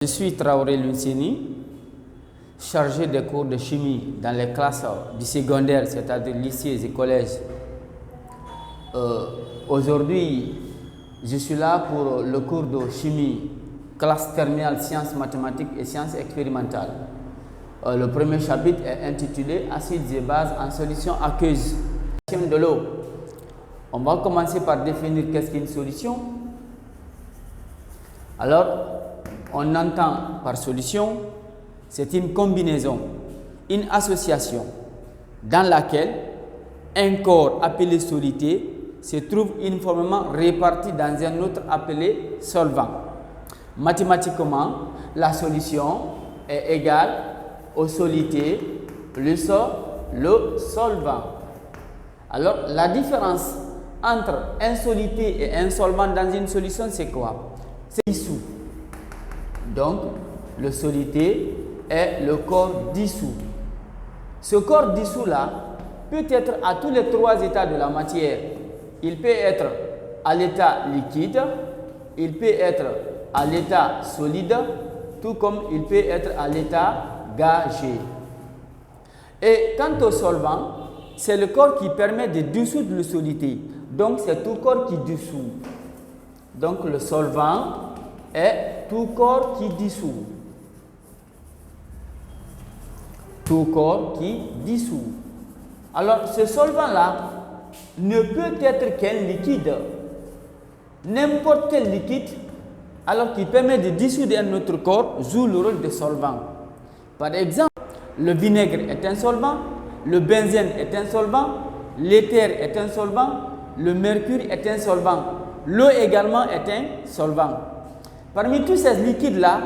Je suis Traoré Lunseni, chargé des cours de chimie dans les classes du secondaire, c'est-à-dire lycées et collèges. Aujourd'hui, je suis là pour le cours de chimie, classe terminale, sciences mathématiques et sciences expérimentales. Le premier chapitre est intitulé Acides et bases en solution aqueuse de l'eau. On va commencer par définir qu'est-ce qu'une solution. Alors, on entend par solution, c'est une combinaison, une association dans laquelle un corps appelé solité se trouve uniformément réparti dans un autre appelé solvant. Mathématiquement, la solution est égale au solité plus le solvant. Alors, la différence entre un solité et un solvant dans une solution, c'est quoi? C'est dissous. Donc, le solité est le corps dissous. Ce corps dissous-là peut être à tous les trois états de la matière. Il peut être à l'état liquide, il peut être à l'état solide, tout comme il peut être à l'état gazeux. Et quant au solvant, c'est le corps qui permet de dissoudre le solité. Donc, c'est tout corps qui dissout. Donc, le solvant est tout corps qui dissout. Tout corps qui dissout. Alors, ce solvant-là ne peut être qu'un liquide. N'importe quel liquide, alors qu'il permet de dissoudre un autre corps, joue le rôle de solvant. Par exemple, le vinaigre est un solvant, le benzène est un solvant, l'éther est un solvant, le mercure est un solvant, l'eau également est un solvant. Parmi tous ces liquides-là,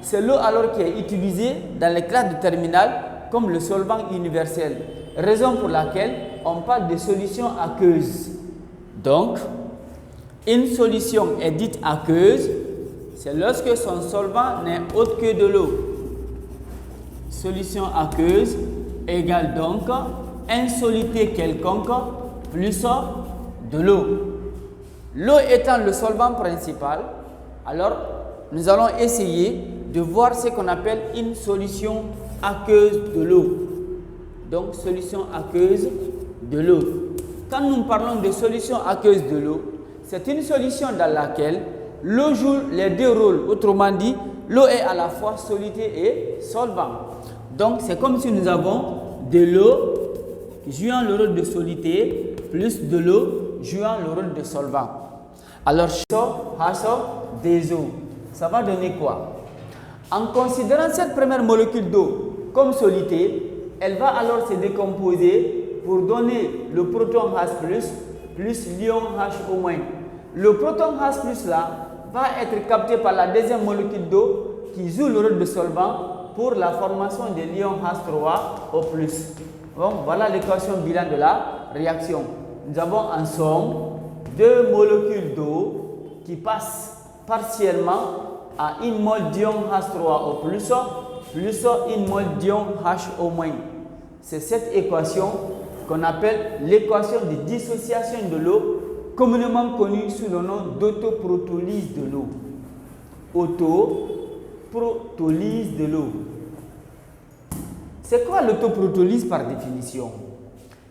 c'est l'eau alors qui est utilisée dans les classes de terminale comme le solvant universel. Raison pour laquelle on parle de solution aqueuse. Donc, une solution est dite aqueuse, c'est lorsque son solvant n'est autre que de l'eau. Solution aqueuse égale donc un solité quelconque plus de l'eau. L'eau étant le solvant principal, alors nous allons essayer de voir ce qu'on appelle une solution aqueuse de l'eau. Donc, solution aqueuse de l'eau. Quand nous parlons de solution aqueuse de l'eau, c'est une solution dans laquelle l'eau joue les deux rôles. Autrement dit, l'eau est à la fois solité et solvant. Donc, c'est comme si nous avons de l'eau jouant le rôle de solité plus de l'eau jouant le rôle de solvant. Alors, des eaux. Ça va donner quoi? En considérant cette première molécule d'eau comme solité, elle va alors se décomposer pour donner le proton H+, plus l'ion H-. Le proton H+ là va être capté par la deuxième molécule d'eau qui joue le rôle de solvant pour la formation de l'ion H3O+. Bon, voilà l'équation bilan de la réaction. Nous avons en somme deux molécules d'eau qui passent partiellement à une mole d'ion H3O+, plus une mole d'ion HO-. C'est cette équation qu'on appelle l'équation de dissociation de l'eau, communément connue sous le nom d'autoprotolyse de l'eau. Autoprotolyse de l'eau. C'est quoi l'autoprotolyse par définition?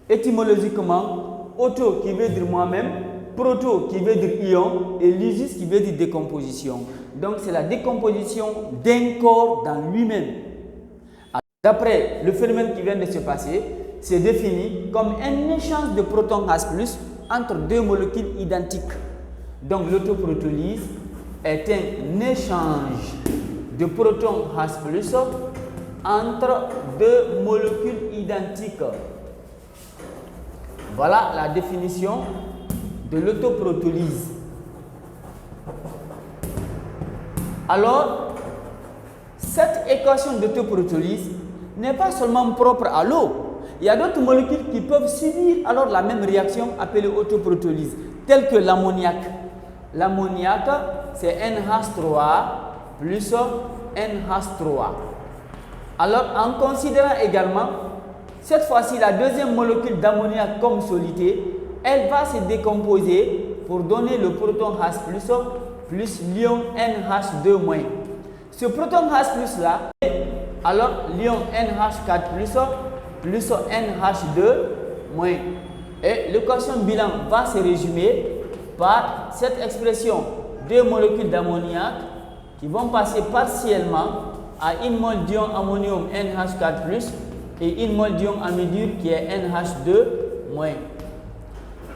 Étymologiquement, auto qui veut dire moi-même, proto qui veut dire ion et lysis qui veut dire décomposition. Donc c'est la décomposition d'un corps dans lui-même. D'après le phénomène qui vient de se passer, c'est défini comme un échange de protons H+ entre deux molécules identiques. Donc l'autoprotolyse est un échange de protons H+ entre deux molécules identiques. Voilà la définition de l'autoprotolyse. Alors, cette équation d'autoprotolyse n'est pas seulement propre à l'eau. Il y a d'autres molécules qui peuvent subir alors la même réaction appelée autoprotolyse, telle que l'ammoniac. L'ammoniac, c'est NH3 plus NH3. Alors, en considérant également, cette fois-ci, la deuxième molécule d'ammoniac comme solité, elle va se décomposer pour donner le proton H+, plus l'ion NH2-. Ce proton H+ là, alors l'ion NH4+ plus NH2 moins. Et l'équation bilan va se résumer par cette expression: deux molécules d'ammoniac qui vont passer partiellement à une mole d'ion ammonium NH4+ et une mole d'ion amidure qui est NH2-.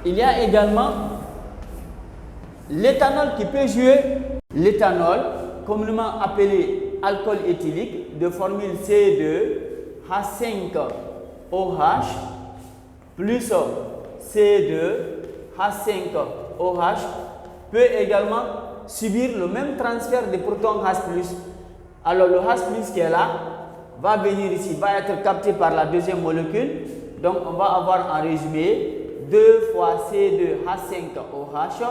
Il y a également l'éthanol qui peut jouer. L'éthanol, communément appelé alcool éthylique de formule C2H5OH plus C2H5OH peut également subir le même transfert de protons H+. Alors le H+ qui est là va venir ici, va être capté par la deuxième molécule. Donc on va avoir en résumé 2 fois C2H5OH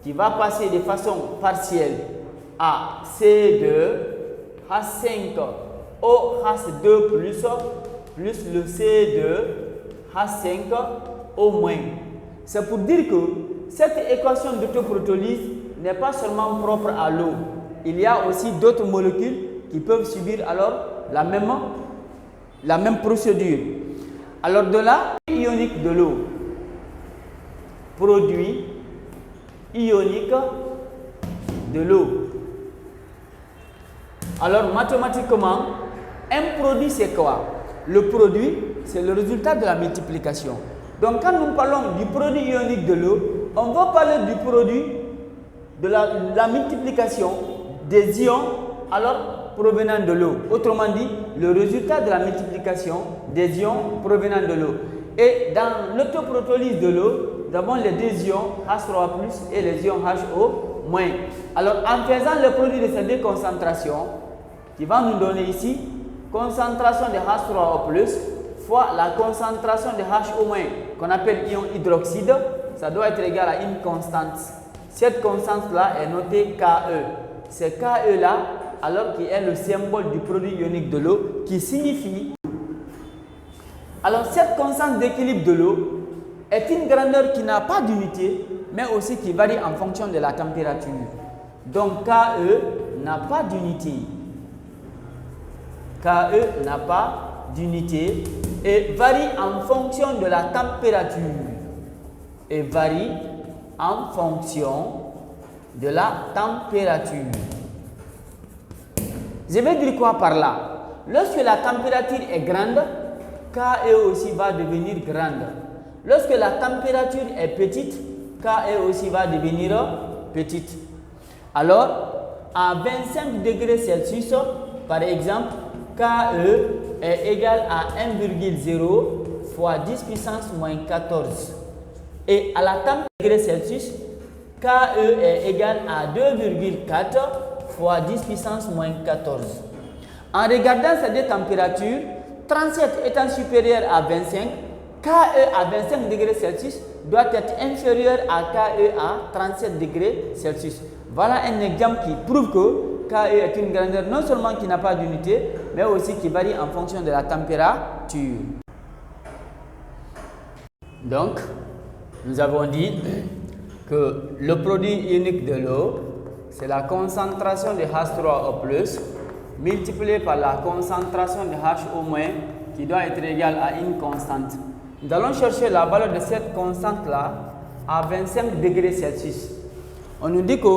qui va passer de façon partielle à C2H5OH2 plus le C2H5O-. C'est pour dire que cette équation d'autoprotolyse n'est pas seulement propre à l'eau. Il y a aussi d'autres molécules qui peuvent subir alors la même procédure. Alors de là, ionique de l'eau, produit ionique de l'eau. Alors mathématiquement, un produit c'est quoi? Le produit, c'est le résultat de la multiplication. Donc quand nous parlons du produit ionique de l'eau, on va parler du produit de la multiplication des ions alors provenant de l'eau. Autrement dit, le résultat de la multiplication des ions provenant de l'eau. Et dans l'autoprotolyse de l'eau, nous avons les deux ions H3+ et les ions HO-. Alors en faisant le produit de ces deux concentrations, qui va nous donner ici concentration de H3O+ fois la concentration de HO- qu'on appelle ion hydroxyde, ça doit être égal à une constante. Cette constante-là est notée KE. C'est KE-là, alors qui est le symbole du produit ionique de l'eau, qui signifie... Alors cette constante d'équilibre de l'eau est une grandeur qui n'a pas d'unité, mais aussi qui varie en fonction de la température. Donc KE n'a pas d'unité. KE n'a pas d'unité et varie en fonction de la température. Et varie en fonction de la température. Je vais dire quoi par là? Lorsque la température est grande, KE aussi va devenir grande. Lorsque la température est petite, KE aussi va devenir petite. Alors, à 25 degrés Celsius, par exemple, KE est égal à 1,0 fois 10 puissance moins 14. Et à la température Celsius, KE est égal à 2,4 fois 10 puissance moins 14. En regardant ces deux températures, 37 étant supérieur à 25, KE à 25 degrés Celsius doit être inférieur à KE à 37 degrés Celsius. Voilà un exemple qui prouve que KE est une grandeur non seulement qui n'a pas d'unité, mais aussi qui varie en fonction de la température. Donc, nous avons dit que le produit ionique de l'eau, c'est la concentration de H3O+, multipliée par la concentration de HO- qui doit être égale à une constante. Nous allons chercher la valeur de cette constante-là à 25 degrés Celsius. On nous dit que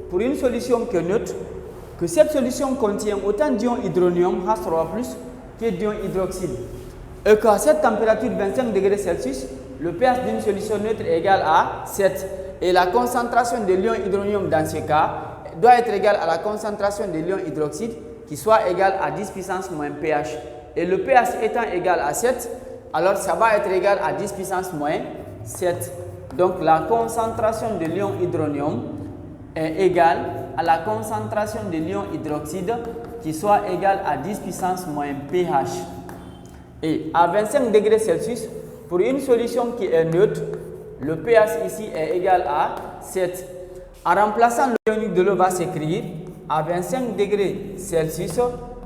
pour une solution qui est neutre, que cette solution contient autant d'ion hydronium H3+ que d'ion hydroxyde. Et qu'à cette température 25 degrés Celsius, le pH d'une solution neutre est égal à 7. Et la concentration de l'ion hydronium dans ce cas doit être égale à la concentration de l'ion hydroxyde qui soit égale à 10 puissance moins pH. Et le pH étant égal à 7, alors ça va être égal à 10 puissance moins 7. Donc la concentration de l'ion hydronium est égale à la concentration de l'ion hydroxyde qui soit égale à 10 puissance moins pH. Et à 25 degrés Celsius, pour une solution qui est neutre, le pH ici est égal à 7. En remplaçant l'ionique de l'eau va s'écrire à 25 degrés Celsius,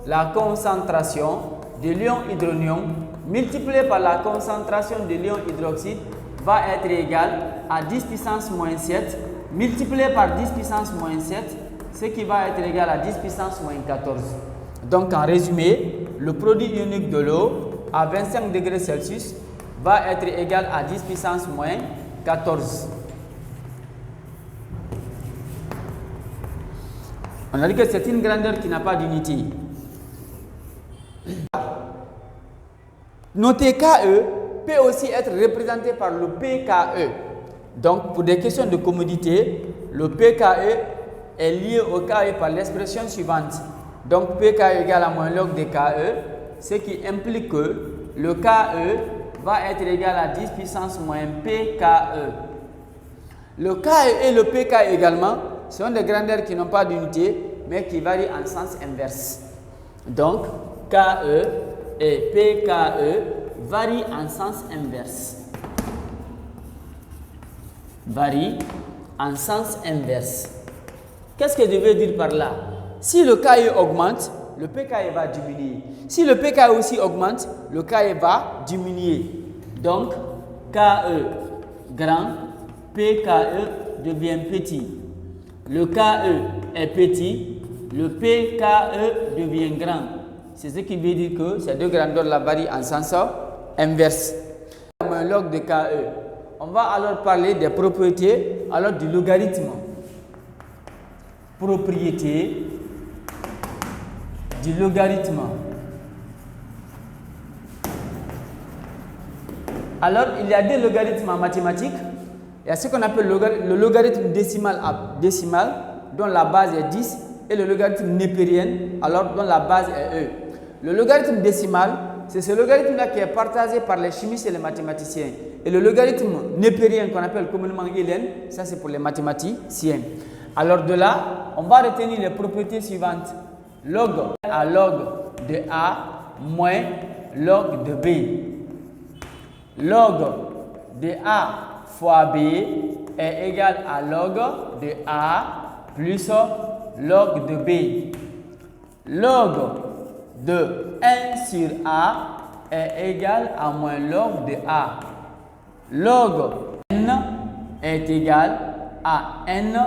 la concentration de l'ion hydronium multipliée par la concentration de l'ion hydroxyde va être égale à 10 puissance moins 7 multiplié par 10 puissance moins 7 ce qui va être égal à 10 puissance moins 14. Donc en résumé, le produit ionique de l'eau à 25 degrés Celsius va être égal à 10 puissance moins 14. On a dit que c'est une grandeur qui n'a pas d'unité. Notre KE peut aussi être représenté par le PKE. Donc, pour des questions de commodité, le PKE est lié au KE par l'expression suivante. Donc, PKE égale à moins log de KE, ce qui implique que le KE va être égal à 10 puissance moins PKE. Le KE et le PKE également sont des grandeurs qui n'ont pas d'unité, mais qui varient en sens inverse. Donc, KE et PKE varient en sens inverse. Varient en sens inverse. Qu'est-ce que je veux dire par là? Si le KE augmente, le PKE va diminuer. Si le PKE aussi augmente, le KE va diminuer. Donc, KE grand, PKE devient petit. Le KE est petit, le PKE devient grand. C'est ce qui veut dire que ces deux grandeurs-là varient en sens inverse. Un log de KE. On va alors parler des propriétés alors du logarithme. Propriété du logarithme. Alors, il y a des logarithmes en mathématiques. Il y a ce qu'on appelle le logarithme décimal à décimal, dont la base est 10, et le logarithme népérien, alors dont la base est E. Le logarithme décimal, c'est ce logarithme-là qui est partagé par les chimistes et les mathématiciens. Et le logarithme népérien, qu'on appelle communément Hélène, ça c'est pour les mathématiciens. Alors de là, on va retenir les propriétés suivantes. Log à log de A moins log de B. Log de A fois B est égal à log de A plus log de B. Log de 1 sur A est égal à moins log de A. Log n est égal à n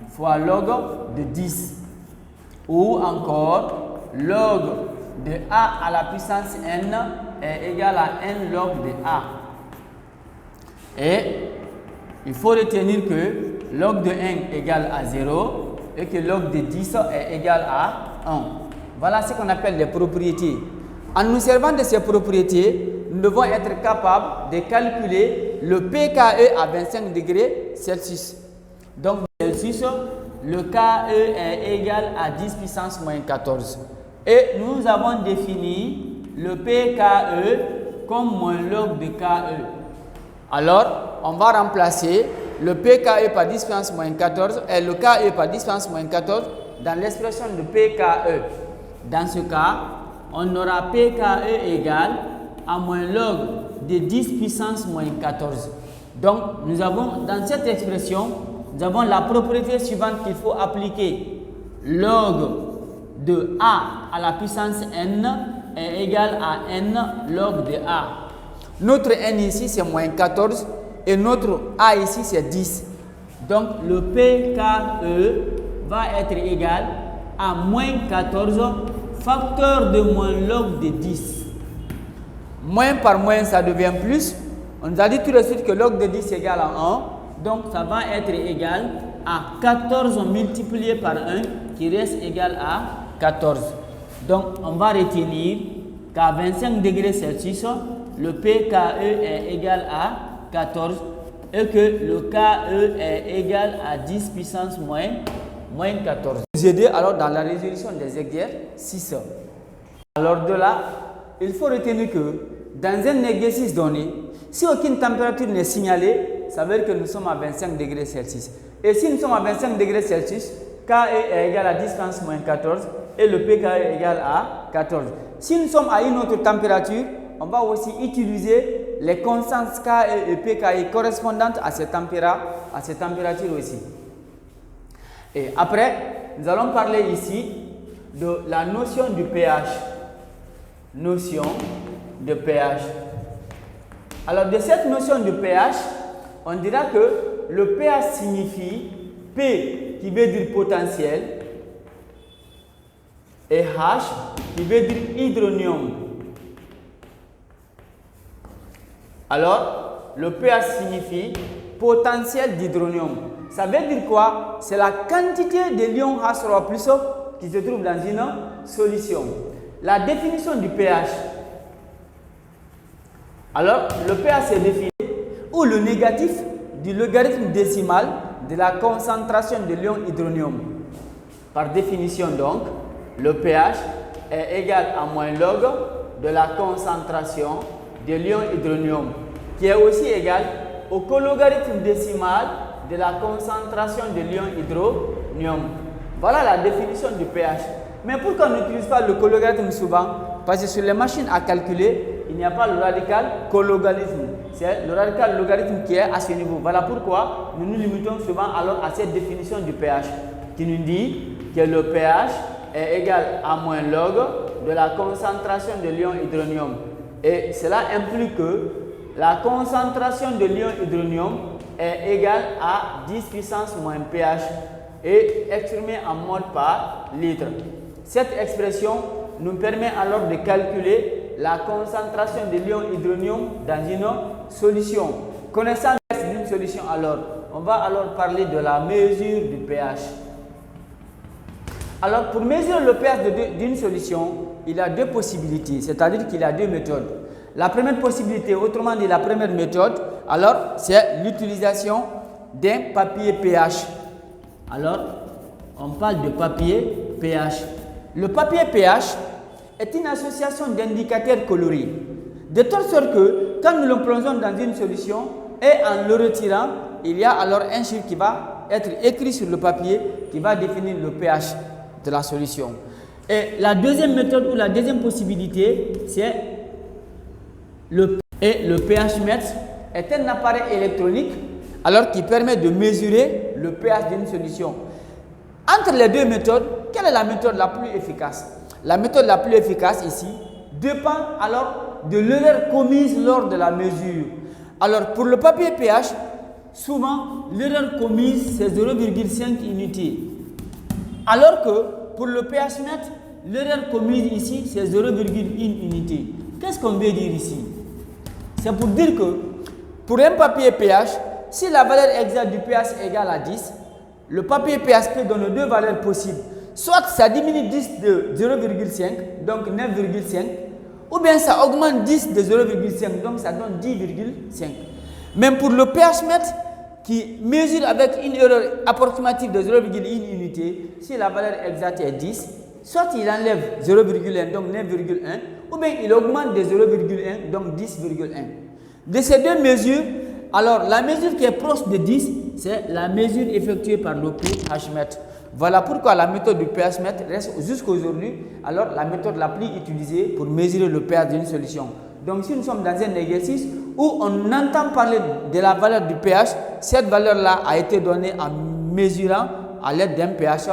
fois log de 10. Ou encore, log de A à la puissance n est égal à n log de A. Et il faut retenir que log de 1 égale à 0 et que log de 10 est égal à 1. Voilà ce qu'on appelle les propriétés. En nous servant de ces propriétés, nous devons être capables de calculer le PKE à 25 degrés Celsius. Donc, Celsius, le KE est égal à 10 puissance moins 14. Et nous avons défini le PKE comme moins log de KE. Alors, on va remplacer le PKE par 10 puissance moins 14 et le KE par 10 puissance moins 14 dans l'expression de PKE. Dans ce cas, on aura PKE égal à moins log de 10 puissance moins 14. Donc, nous avons dans cette expression, nous avons la propriété suivante qu'il faut appliquer. Log de A à la puissance n est égal à n log de A. Notre n ici c'est moins 14 et notre A ici c'est 10. Donc, le PKE va être égal à moins 14 facteur de moins log de 10. Moins par moins, ça devient plus. On nous a dit tout de suite que log de 10 égale à 1. Donc, ça va être égal à 14 multiplié par 1 qui reste égal à 14. Donc, on va retenir qu'à 25 degrés Celsius, le PKE est égal à 14 et que le KE est égal à 10 puissance moins 14. Vous aider alors dans la résolution des exercices. Alors de là, il faut retenir que dans un exercice donné, si aucune température n'est signalée, ça veut dire que nous sommes à 25 degrés Celsius. Et si nous sommes à 25 degrés Celsius, KE est égal à 10 puissance moins 14 et le PKE est égal à 14. Si nous sommes à une autre température, on va aussi utiliser les constantes KE et PKE correspondantes à ces températures aussi. Et après, nous allons parler ici de la notion du pH. Notion de pH. Alors, de cette notion de pH, on dira que le pH signifie P qui veut dire potentiel, et H qui veut dire hydronium. Alors, le pH signifie potentiel d'hydronium. Ça veut dire quoi? C'est la quantité de l'ion H3+ qui se trouve dans une solution. La définition du pH. Alors, le pH est défini ou le négatif du logarithme décimal de la concentration de l'ion hydronium. Par définition donc, le pH est égal à moins log de la concentration de l'ion hydronium, qui est aussi égal au cologarithme décimal de la concentration de l'ion hydronium. Voilà la définition du pH. Mais pourquoi on n'utilise pas le cologarithme souvent? Parce que sur les machines à calculer, il n'y a pas le radical cologarithme. C'est le radical logarithme qui est à ce niveau. Voilà pourquoi nous nous limitons souvent alors à cette définition du pH qui nous dit que le pH est égal à moins log de la concentration de l'ion hydronium. Et cela implique que la concentration de l'ion hydronium est égale à 10 puissance moins pH et exprimée en mol par litre. Cette expression nous permet alors de calculer la concentration de l'ion hydronium dans une solution. Connaissant une solution alors, on va alors parler de la mesure du pH. Alors pour mesurer le pH d'une solution, il y a deux possibilités, c'est-à-dire qu'il y a deux méthodes. La première possibilité, autrement dit la première méthode, alors c'est l'utilisation d'un papier pH. Alors, on parle de papier pH. Le papier pH est une association d'indicateurs colorés, de telle sorte que quand nous le plongeons dans une solution et en le retirant, il y a alors un chiffre qui va être écrit sur le papier qui va définir le pH de la solution. Et la deuxième méthode ou la deuxième possibilité, c'est le pH mètre est un appareil électronique alors qui permet de mesurer le pH d'une solution. Entre les deux méthodes, quelle est la méthode la plus efficace? La méthode la plus efficace ici dépend alors de l'erreur commise lors de la mesure. Alors pour le papier pH, souvent l'erreur commise c'est 0,5 unités. Alors que pour le pH mètre, l'erreur commise ici c'est 0,1 unité. Qu'est-ce qu'on veut dire ici? C'est pour dire que pour un papier pH, si la valeur exacte du pH est égale à 10, le papier pH peut donner deux valeurs possibles. Soit ça diminue 10 de 0,5, donc 9,5, ou bien ça augmente 10 de 0,5, donc ça donne 10,5. Même pour le pH mètre, qui mesure avec une erreur approximative de 0,1 unité, si la valeur exacte est 10, soit il enlève 0,1, donc 9,1, ou bien il augmente de 0,1, donc 10,1. De ces deux mesures, alors la mesure qui est proche de 10, c'est la mesure effectuée par le pH mètre. Voilà pourquoi la méthode du pH mètre reste jusqu'à aujourd'hui alors la méthode la plus utilisée pour mesurer le pH d'une solution. Donc si nous sommes dans un exercice où on entend parler de la valeur du pH, cette valeur-là a été donnée en mesurant à l'aide d'un pH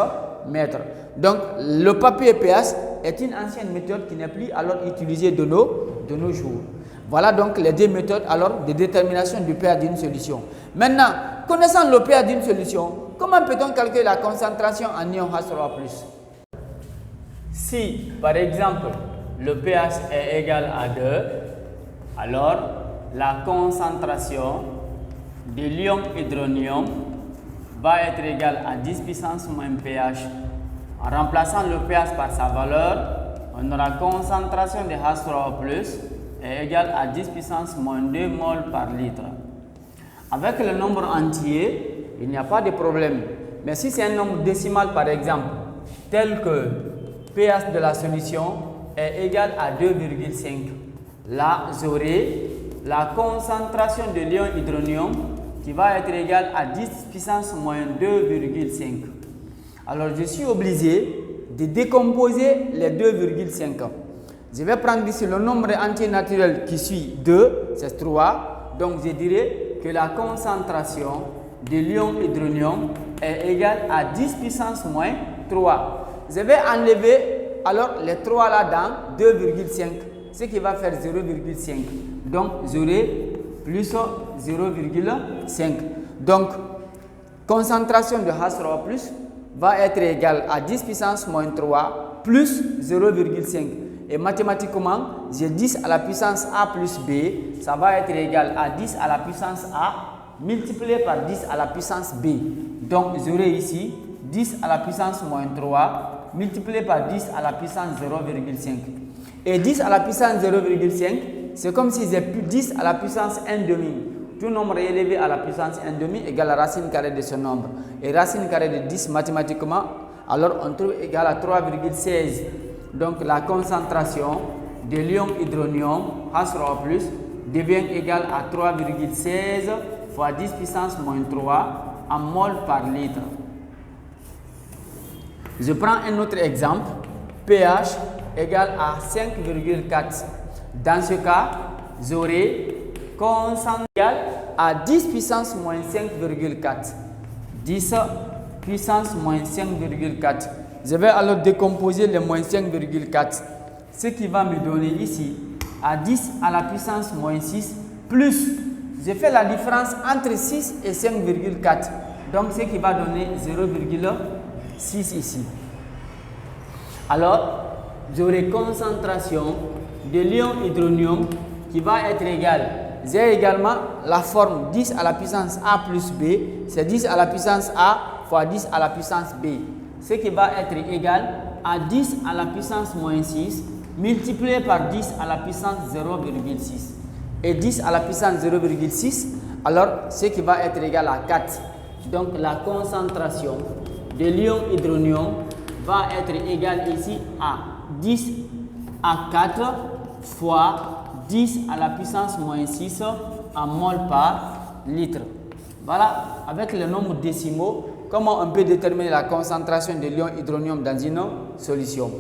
mètre. Donc le papier pH est une ancienne méthode qui n'est plus alors utilisée de nos jours. Voilà donc les deux méthodes alors de détermination du pH d'une solution. Maintenant, connaissant le pH d'une solution, comment peut-on calculer la concentration en ion H3+? Si par exemple le pH est égal à 2, alors la concentration de l'ion hydronium va être égale à 10 puissance moins pH. En remplaçant le pH par sa valeur, on aura concentration de H3+ est égale à 10 puissance moins 2 mol par litre. Avec le nombre entier, il n'y a pas de problème. Mais si c'est un nombre décimal par exemple, tel que pH de la solution est égal à 2,5, là j'aurai la concentration de l'ion hydronium qui va être égale à 10 puissance moins 2,5. Alors je suis obligé de décomposer les 2,5. Je vais prendre ici le nombre entier naturel qui suit 2, c'est 3. Donc je dirais que la concentration de l'ion hydronium est égale à 10 puissance moins 3. Je vais enlever alors les 3 là dans 2,5, ce qui va faire 0,5. Donc j'aurai plus 0,5. Donc concentration de H3+ va être égale à 10 puissance moins 3 plus 0,5. Et mathématiquement, j'ai 10 à la puissance A plus B, ça va être égal à 10 à la puissance A multiplié par 10 à la puissance B. Donc, j'aurai ici 10 à la puissance moins 3 multiplié par 10 à la puissance 0,5. Et 10 à la puissance 0,5, c'est comme si j'ai 10 à la puissance 1 demi. Tout nombre élevé à la puissance 1 demi égale la racine carrée de ce nombre. Et racine carrée de 10 mathématiquement, alors on trouve égal à 3,16. Donc la concentration de l'ion hydronium H3+ devient égale à 3,16 fois 10 puissance moins 3 en mol par litre. Je prends un autre exemple, pH égale à 5,4. Dans ce cas, j'aurai concentration égale à 10 puissance moins 5,4. 10 puissance moins 5,4. Je vais alors décomposer le moins 5,4. Ce qui va me donner ici à 10 à la puissance moins 6 plus, je fais la différence entre 6 et 5,4. Donc ce qui va donner 0,6 ici. Alors, j'aurai concentration de l'ion hydronium qui va être égale. J'ai également la forme 10 à la puissance A plus B. C'est 10 à la puissance A fois 10 à la puissance B. Ce qui va être égal à 10 à la puissance moins 6 multiplié par 10 à la puissance 0,6. Et 10 à la puissance 0,6, alors ce qui va être égal à 4. Donc la concentration de l'ion hydronium va être égale ici à 10 à 4 fois 10 à la puissance moins 6 en mol par litre. Voilà, avec le nombre décimaux, comment on peut déterminer la concentration de l'ion hydronium dans une solution.